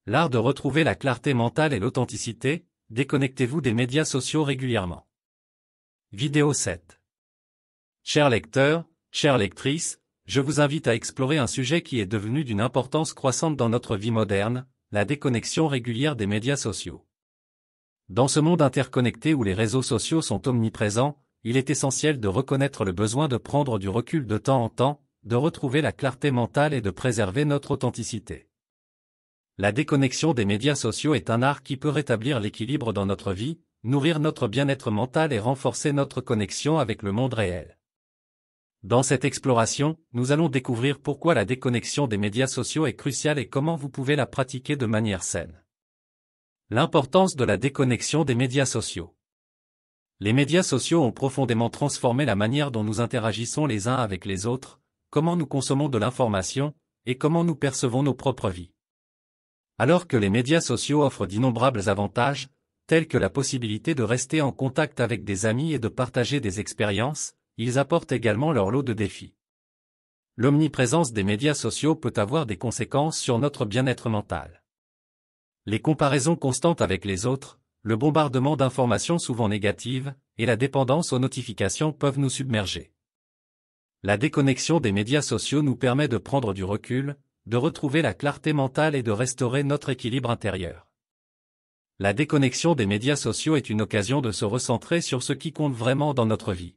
L'art de retrouver la clarté mentale et l'authenticité, déconnectez-vous des médias sociaux régulièrement. Vidéo 7. Chers lecteurs, chères lectrices, je vous invite à explorer un sujet qui est devenu d'une importance croissante dans notre vie moderne, la déconnexion régulière des médias sociaux. Dans ce monde interconnecté où les réseaux sociaux sont omniprésents, il est essentiel de reconnaître le besoin de prendre du recul de temps en temps, de retrouver la clarté mentale et de préserver notre authenticité. La déconnexion des médias sociaux est un art qui peut rétablir l'équilibre dans notre vie, nourrir notre bien-être mental et renforcer notre connexion avec le monde réel. Dans cette exploration, nous allons découvrir pourquoi la déconnexion des médias sociaux est cruciale et comment vous pouvez la pratiquer de manière saine. L'importance de la déconnexion des médias sociaux. Les médias sociaux ont profondément transformé la manière dont nous interagissons les uns avec les autres, comment nous consommons de l'information, et comment nous percevons nos propres vies. Alors que les médias sociaux offrent d'innombrables avantages, tels que la possibilité de rester en contact avec des amis et de partager des expériences, ils apportent également leur lot de défis. L'omniprésence des médias sociaux peut avoir des conséquences sur notre bien-être mental. Les comparaisons constantes avec les autres, le bombardement d'informations souvent négatives, et la dépendance aux notifications peuvent nous submerger. La déconnexion des médias sociaux nous permet de prendre du recul, de retrouver la clarté mentale et de restaurer notre équilibre intérieur. La déconnexion des médias sociaux est une occasion de se recentrer sur ce qui compte vraiment dans notre vie.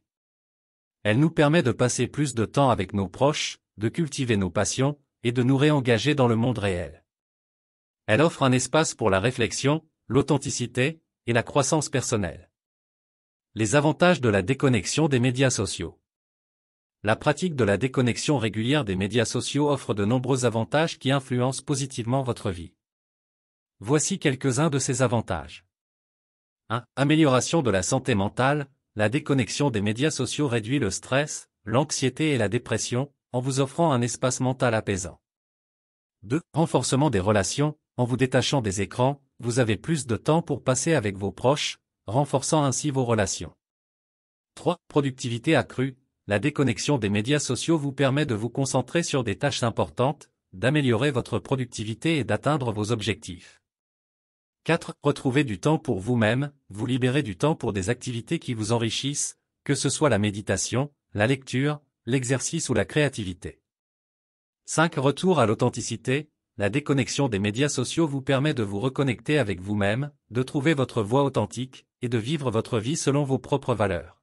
Elle nous permet de passer plus de temps avec nos proches, de cultiver nos passions, et de nous réengager dans le monde réel. Elle offre un espace pour la réflexion, l'authenticité, et la croissance personnelle. Les avantages de la déconnexion des médias sociaux. La pratique de la déconnexion régulière des médias sociaux offre de nombreux avantages qui influencent positivement votre vie. Voici quelques-uns de ces avantages. 1. Amélioration de la santé mentale. La déconnexion des médias sociaux réduit le stress, l'anxiété et la dépression, en vous offrant un espace mental apaisant. 2. Renforcement des relations. En vous détachant des écrans, vous avez plus de temps pour passer avec vos proches, renforçant ainsi vos relations. 3. Productivité accrue. La déconnexion des médias sociaux vous permet de vous concentrer sur des tâches importantes, d'améliorer votre productivité et d'atteindre vos objectifs. 4. Retrouver du temps pour vous-même. Vous libérez du temps pour des activités qui vous enrichissent, que ce soit la méditation, la lecture, l'exercice ou la créativité. 5. Retour à l'authenticité. La déconnexion des médias sociaux vous permet de vous reconnecter avec vous-même, de trouver votre voix authentique, et de vivre votre vie selon vos propres valeurs.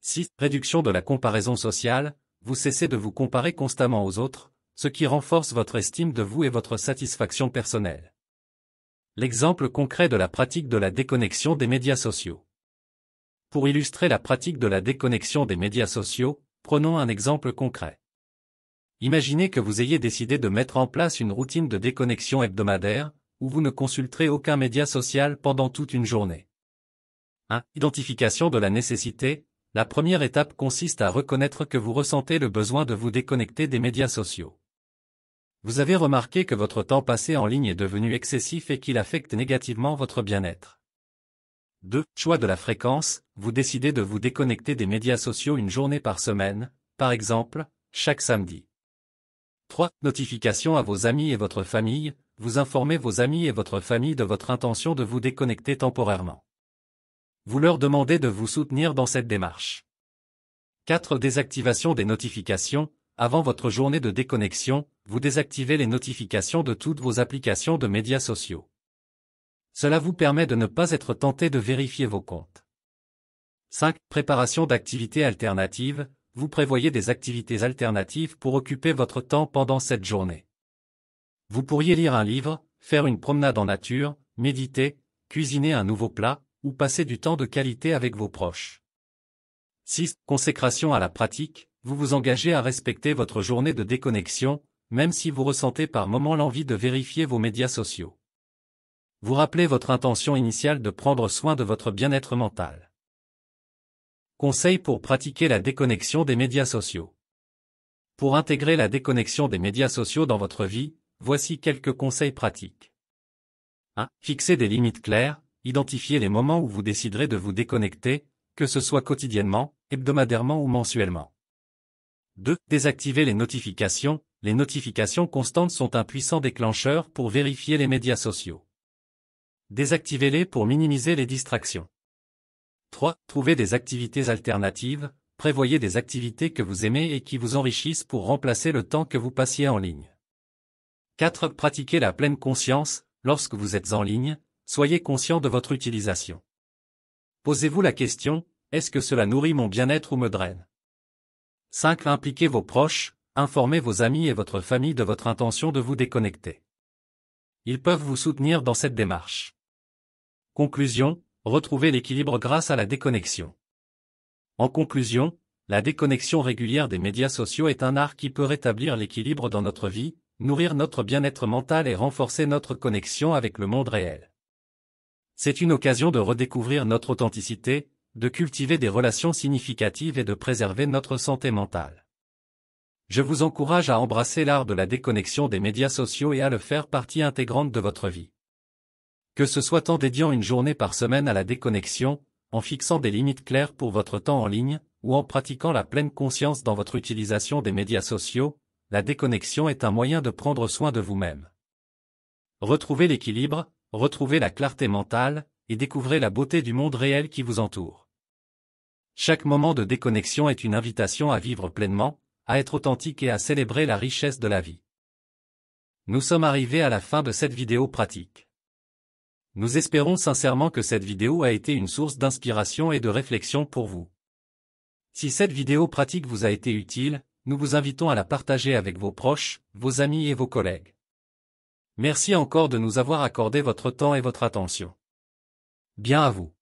6. Réduction de la comparaison sociale. Vous cessez de vous comparer constamment aux autres, ce qui renforce votre estime de vous et votre satisfaction personnelle. L'exemple concret de la pratique de la déconnexion des médias sociaux. Pour illustrer la pratique de la déconnexion des médias sociaux, prenons un exemple concret. Imaginez que vous ayez décidé de mettre en place une routine de déconnexion hebdomadaire, où vous ne consulterez aucun média social pendant toute une journée. 1. Identification de la nécessité. La première étape consiste à reconnaître que vous ressentez le besoin de vous déconnecter des médias sociaux. Vous avez remarqué que votre temps passé en ligne est devenu excessif et qu'il affecte négativement votre bien-être. 2. Choix de la fréquence. Vous décidez de vous déconnecter des médias sociaux une journée par semaine, par exemple, chaque samedi. 3. Notification à vos amis et votre famille. Vous informez vos amis et votre famille de votre intention de vous déconnecter temporairement. Vous leur demandez de vous soutenir dans cette démarche. 4. Désactivation des notifications. Avant votre journée de déconnexion, vous désactivez les notifications de toutes vos applications de médias sociaux. Cela vous permet de ne pas être tenté de vérifier vos comptes. 5. Préparation d'activités alternatives. Vous prévoyez des activités alternatives pour occuper votre temps pendant cette journée. Vous pourriez lire un livre, faire une promenade en nature, méditer, cuisiner un nouveau plat, ou passer du temps de qualité avec vos proches. 6. Consécration à la pratique. Vous vous engagez à respecter votre journée de déconnexion, même si vous ressentez par moments l'envie de vérifier vos médias sociaux. Vous rappelez votre intention initiale de prendre soin de votre bien-être mental. Conseils pour pratiquer la déconnexion des médias sociaux. Pour intégrer la déconnexion des médias sociaux dans votre vie, voici quelques conseils pratiques. 1. Fixez des limites claires. Identifiez les moments où vous déciderez de vous déconnecter, que ce soit quotidiennement, hebdomadairement ou mensuellement. 2. Désactiver les notifications. Les notifications constantes sont un puissant déclencheur pour vérifier les médias sociaux. Désactivez-les pour minimiser les distractions. 3. Trouvez des activités alternatives. Prévoyez des activités que vous aimez et qui vous enrichissent pour remplacer le temps que vous passiez en ligne. 4. Pratiquez la pleine conscience. Lorsque vous êtes en ligne, soyez conscient de votre utilisation. Posez-vous la question, est-ce que cela nourrit mon bien-être ou me draine? 5. Impliquez vos proches, informez vos amis et votre famille de votre intention de vous déconnecter. Ils peuvent vous soutenir dans cette démarche. Conclusion, retrouvez l'équilibre grâce à la déconnexion. En conclusion, la déconnexion régulière des médias sociaux est un art qui peut rétablir l'équilibre dans notre vie, nourrir notre bien-être mental et renforcer notre connexion avec le monde réel. C'est une occasion de redécouvrir notre authenticité, de cultiver des relations significatives et de préserver notre santé mentale. Je vous encourage à embrasser l'art de la déconnexion des médias sociaux et à le faire partie intégrante de votre vie. Que ce soit en dédiant une journée par semaine à la déconnexion, en fixant des limites claires pour votre temps en ligne, ou en pratiquant la pleine conscience dans votre utilisation des médias sociaux, la déconnexion est un moyen de prendre soin de vous-même. Retrouvez l'équilibre, retrouvez la clarté mentale, et découvrez la beauté du monde réel qui vous entoure. Chaque moment de déconnexion est une invitation à vivre pleinement, à être authentique et à célébrer la richesse de la vie. Nous sommes arrivés à la fin de cette vidéo pratique. Nous espérons sincèrement que cette vidéo a été une source d'inspiration et de réflexion pour vous. Si cette vidéo pratique vous a été utile, nous vous invitons à la partager avec vos proches, vos amis et vos collègues. Merci encore de nous avoir accordé votre temps et votre attention. Bien à vous.